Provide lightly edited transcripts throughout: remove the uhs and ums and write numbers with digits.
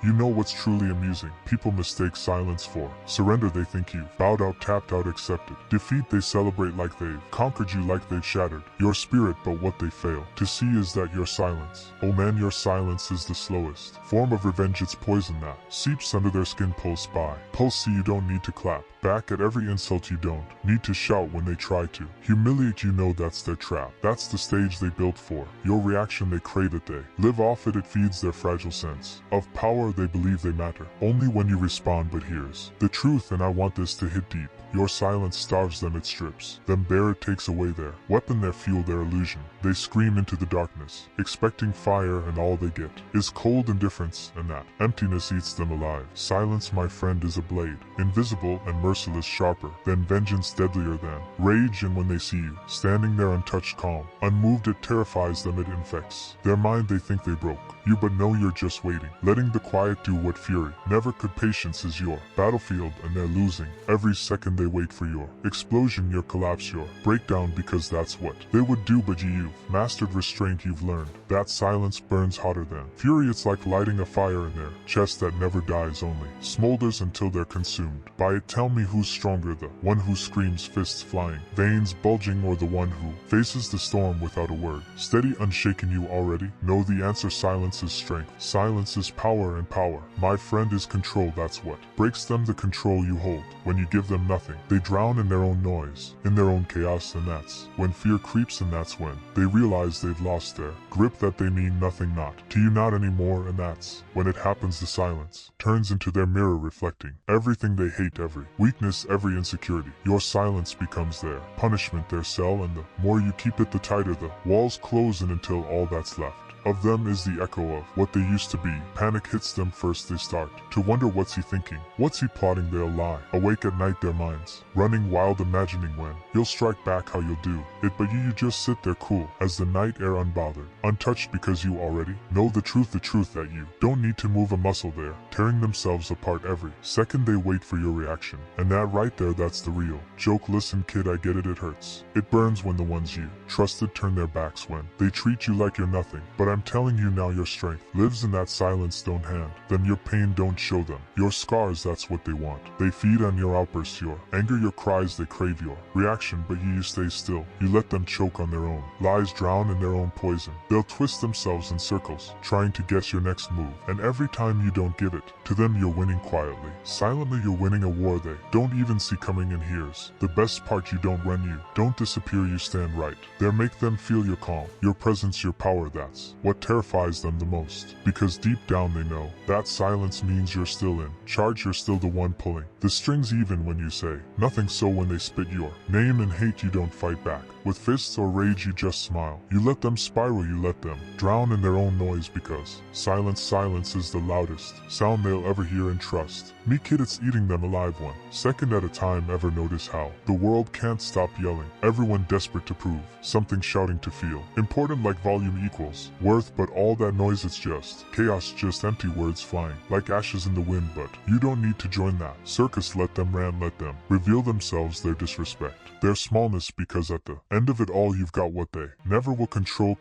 You know what's truly amusing? People mistake silence for surrender. They think you've bowed out, tapped out, accepted defeat. They celebrate like they've conquered you, like they've shattered your spirit, but what they fail to see is that your silence, oh man, your silence is the slowest form of revenge. It's poison that seeps under their skin. Pulse by pulse, see you don't need to clap back at every insult. You don't need to shout when they try to humiliate you. Know that's their trap. That's the stage they built for your reaction. They crave it, they live off it. It feeds their fragile sense of power. They believe they matter only when you respond. But here's the truth, and I want this to hit deep. Your silence starves them, it strips them bare, it takes away their weapon, their fuel, their illusion. They scream into the darkness, expecting fire, and all they get is cold indifference, and that emptiness eats them alive. Silence, my friend, is a blade, invisible and merciless, sharper than vengeance, deadlier than rage. And when they see you standing there untouched, calm, unmoved, it terrifies them, it infects their mind. They think they broke you, but no, you're just waiting, letting the quiet do what fury never could. Patience is your battlefield, and they're losing every second. They wait for your explosion, your collapse, your breakdown, because that's what they would do. But you've mastered restraint. You've learned that silence burns hotter than fury. It's like lighting a fire in their chest that never dies, only smolders until they're consumed by it. Tell me, who's stronger, the one who screams, fists flying, veins bulging, or the one who faces the storm without a word, steady, unshaken? You already know the answer. Silence is strength, silence is power, and power, my friend, is control. That's what breaks them, the control you hold when you give them nothing. They drown in their own noise, in their own chaos, and that's when fear creeps, and that's when they realize they've lost their grip, that they mean nothing, not to you, not anymore. And that's when it happens. The silence turns into their mirror, reflecting everything they hate, every weakness, every insecurity. Your silence becomes their punishment, their cell, and the more you keep it, the tighter the walls close, and until all that's left of them is the echo of what they used to be. Panic hits them first. They start to wonder, what's he thinking? What's he plotting? They'll lie awake at night, their minds running wild, imagining when he'll strike back, how you'll do it. But you just sit there cool as the night air, unbothered, untouched, because you already know the truth that you don't need to move a muscle. They're tearing themselves apart every second. They wait for your reaction, and that right there, that's the real joke. Listen, kid, I get it, it hurts, it burns when the ones you trusted turn their backs, when they treat you like you're nothing. But I'm telling you now, your strength lives in that silence. Don't hand them your pain, don't show them your scars. That's what they want. They feed on your outbursts, your anger, your cries. They crave your reaction, but you stay still. You let them choke on their own lies, drown in their own poison. They'll twist themselves in circles, trying to guess your next move, and every time you don't give it to them, you're winning quietly, silently. You're winning a war they don't even see coming. And here's the best part, you don't run, you don't disappear, you stand right there. Make them feel your calm, your presence, your power. That's what terrifies them the most, because deep down they know that silence means you're still in charge. You're still the one pulling the strings, even when you say nothing. So when they spit your name in hate, you don't fight back with fists or rage. You just smile. You let them spiral. You let them drown in their own noise, because silence is the loudest sound they'll ever hear. And trust me, kid, it's eating them alive, one second at a time. Ever notice how the world can't stop yelling? Everyone desperate to prove something, shouting to feel important, like volume equals worth. But all that noise, it's just chaos, just empty words flying like ashes in the wind. But you don't need to join that circus. Let them rant, let them reveal themselves, their disrespect, their smallness, because at the end of it all, you've got what they never will: control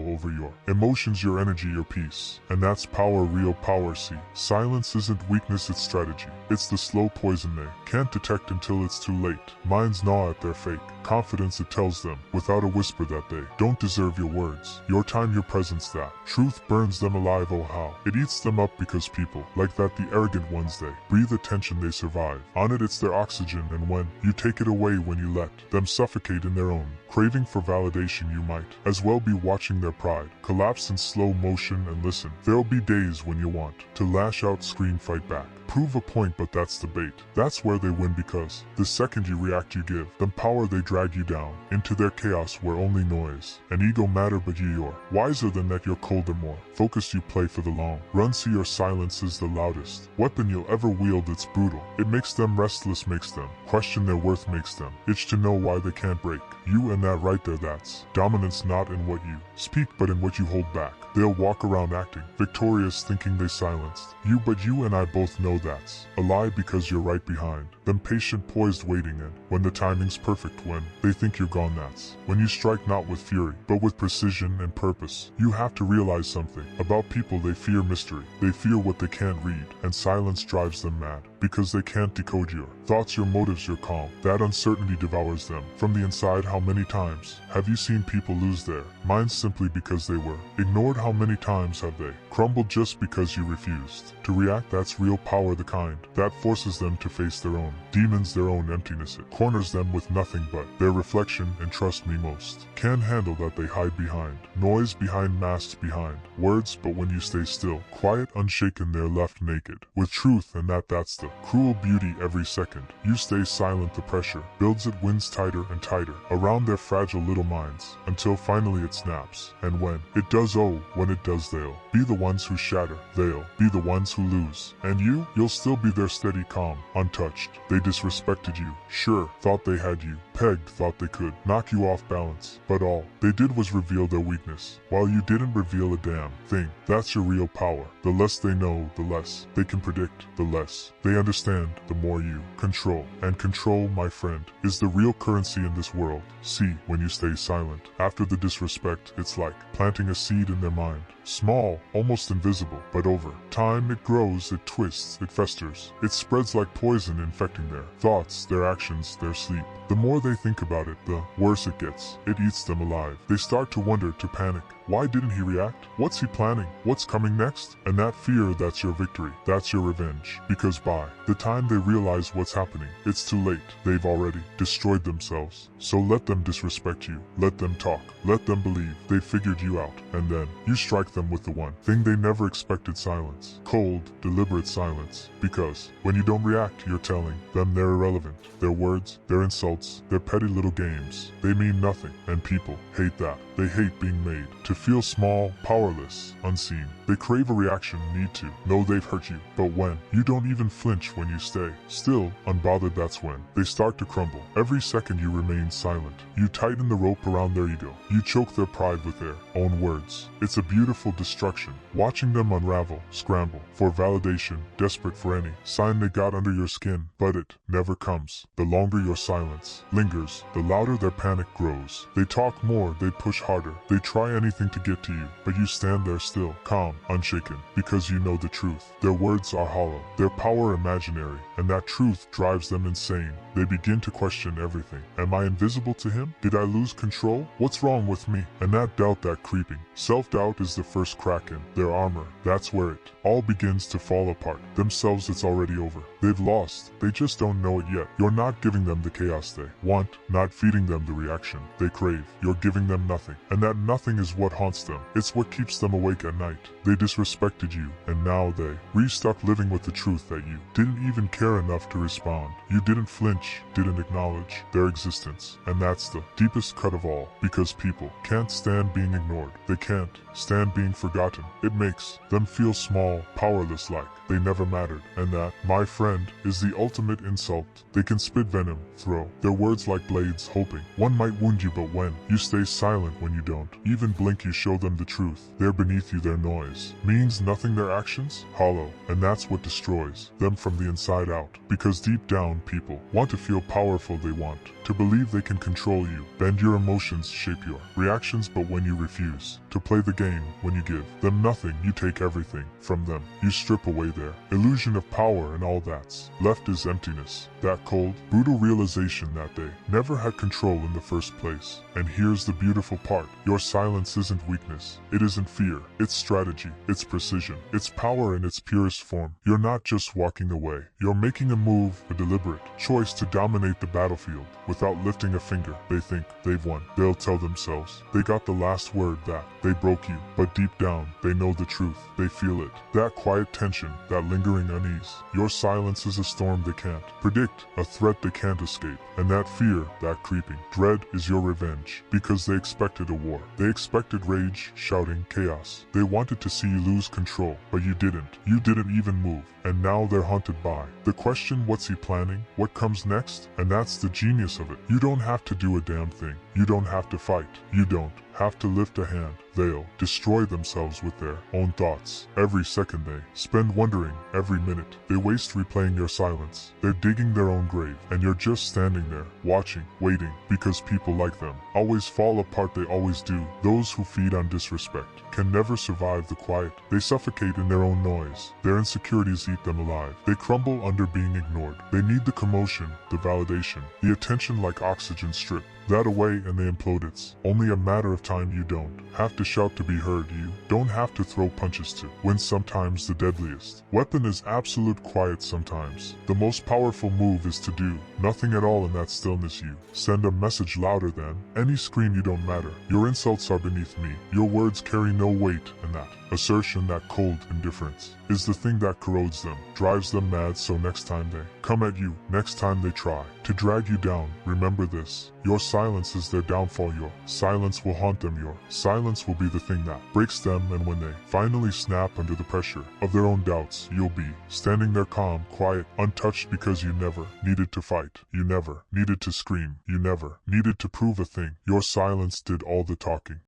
over your emotions, your energy, your peace. And that's power, real power. See, silence isn't weakness, it's strategy. It's the slow poison they can't detect until it's too late. Minds gnaw at their fake confidence. It tells them without a whisper that they don't deserve your words, your time, your presence. That truth burns them alive. Oh, how it eats them up, because people like that, the arrogant ones, they breathe attention, they survive on it. It's their oxygen, and when you take it away, when you let them suffocate in their own craving for validation, you might as well be watching their pride collapse in slow motion. And listen, there'll be days when you want to lash out, scream, fight back, prove a point, but that's the bait. That's where they win, because the second you react, you give them power. They drag you down into their chaos, where only noise and ego matter. But you're wiser than that. You're colder, more focused. You play for the long run. See, your silence is the loudest weapon you'll ever wield. It's brutal. It makes them restless, makes them question their worth, makes them itch to know why they can't break you. And that right there, that's dominance, not in what you speak, but in what you hold back. They'll walk around acting victorious, thinking they silenced you, but you and I both know that's a lie because you're right behind them, patient, poised, waiting, and when the timing's perfect, when they think you're gone, that's when you strike, not with fury, but with precision and purpose. You have to realize something about people. They fear mystery. They fear what they can't read, and silence drives them mad because they can't decode your thoughts, your motives, your calm. That uncertainty devours them from the inside. How many times have you seen people lose their minds simply because they were ignored? How many times have they crumbled just because you refused to react? That's real power, the kind that forces them to face their own demons, their own emptiness. It corners them with nothing but their reflection, and trust me, most can't handle that. They hide behind noise, behind masks, behind words, but when you stay still, quiet, unshaken, they're left naked with truth, and that's the cruel beauty. Every second you stay silent, the pressure builds. It wins tighter and tighter around their fragile little minds until finally it snaps. And when it does, oh, when it does, they'll be the ones who shatter. They'll be the ones who lose. And you'll still be there, steady, calm, untouched. They disrespected you, sure, thought they had you pegged, thought they could knock you off balance, but all they did was reveal their weakness, while you didn't reveal a damn thing. That's your real power. The less they know, the less they can predict, the less they understand, the more you control. And control, my friend, is the real currency in this world. See, when you stay silent after the disrespect, it's like planting a seed in their mind. Small, almost invisible, but over time it grows, it twists, it festers. It spreads like poison, infecting their thoughts, their actions, their sleep. The more they think about it, the worse it gets. It eats them alive. They start to wonder, to panic. Why didn't he react? What's he planning? What's coming next? And that fear, that's your victory. That's your revenge. Because by the time they realize what's happening, it's too late. They've already destroyed themselves. So let them disrespect you. Let them talk. Let them believe they figured you out. And then you strike them with the one thing they never expected: silence. Cold, deliberate silence. Because when you don't react, you're telling them they're irrelevant. Their words, their insults, their petty little games, they mean nothing. And people hate that. They hate being made to feel small, powerless, unseen. They crave a reaction, need to know they've hurt you. But when you don't even flinch, when you stay still, unbothered, that's when they start to crumble. Every second you remain silent, you tighten the rope around their ego. You choke their pride with their own words. It's a beautiful destruction, watching them unravel, scramble for validation, desperate for any sign they got under your skin. But it never comes. The longer your silence lingers, the louder their panic grows. They talk more, they push harder, they try anything to get to you, but you stand there still, calm, unshaken, because you know the truth. Their words are hollow, their power imaginary, and that truth drives them insane. They begin to question everything. Am I invisible to him? Did I lose control? What's wrong with me? And that doubt, that creeping self-doubt, is the first crack in their armor. That's where it all begins to fall apart. Themselves, it's already over. They've lost. They just don't know it yet. You're not giving them the chaos they want, not feeding them the reaction they crave. You're giving them nothing. And that nothing is what haunts them. It's what keeps them awake at night. They disrespected you, and now they restuck living with the truth that you didn't even care enough to respond. You didn't flinch, didn't acknowledge their existence. And that's the deepest cut of all, because people can't stand being ignored. They can't stand being forgotten. It makes them feel small, powerless, like they never mattered. And that, my friend, is the ultimate insult. They can spit venom, throw their words like blades, hoping one might wound you, but when you stay silent, when you don't even blink, you show them the truth. They're beneath you. Their noise means nothing, their actions hollow, and that's what destroys them from the inside out. Because deep down, people want to feel powerful. They want to believe they can control you, bend your emotions, shape your reactions. But when you refuse to play the game, when you give them nothing, you take everything from them. You strip away their illusion of power, and all that's left is emptiness. That cold, brutal realization that they never had control in the first place. And here's the beautiful part. Your silence isn't weakness. It isn't fear. It's strategy. It's precision. It's power in its purest form. You're not just walking away. You're making a move, a deliberate choice to dominate the battlefield without lifting a finger. They think they've won. They'll tell themselves they got the last word, that they broke you. But deep down, they know the truth. They feel it. That quiet tension, that lingering unease. Your silence is a storm they can't predict, a threat they can't escape. And that fear, that creeping dread, is your revenge. Because they expected a war. They expected rage, shouting, chaos. They wanted to see you lose control, but you didn't. You didn't even move. And now they're haunted by the question, what's he planning? What comes next? And that's the genius of it. You don't have to do a damn thing. You don't have to fight. You don't have to lift a hand. They'll destroy themselves with their own thoughts. Every second they spend wondering, every minute they waste replaying your silence. They're digging their own grave, and you're just standing there, watching, waiting, because people like them always fall apart. They always do. Those who feed on disrespect can never survive the quiet. They suffocate in their own noise. Their insecurities eat them alive. They crumble under being ignored. They need the commotion, the validation, the attention like oxygen. Strip that away and they implode. It's only a matter of time. You don't have to shout to be heard. You don't have to throw punches to win. Sometimes the deadliest weapon is absolute quiet. Sometimes the most powerful move is to do nothing at all. In that stillness you send a message louder than any scream. You don't matter. Your insults are beneath me. Your words carry no weight. And that assertion, that cold indifference, is the thing that corrodes them, drives them mad. So next time they come at you, next time they try to drag you down, remember this: your silence is their downfall. Your silence will haunt them. Your silence will be the thing that breaks them. And when they finally snap under the pressure of their own doubts, you'll be standing there calm, quiet, untouched, because you never needed to fight. You never needed to scream. You never needed to prove a thing. Your silence did all the talking.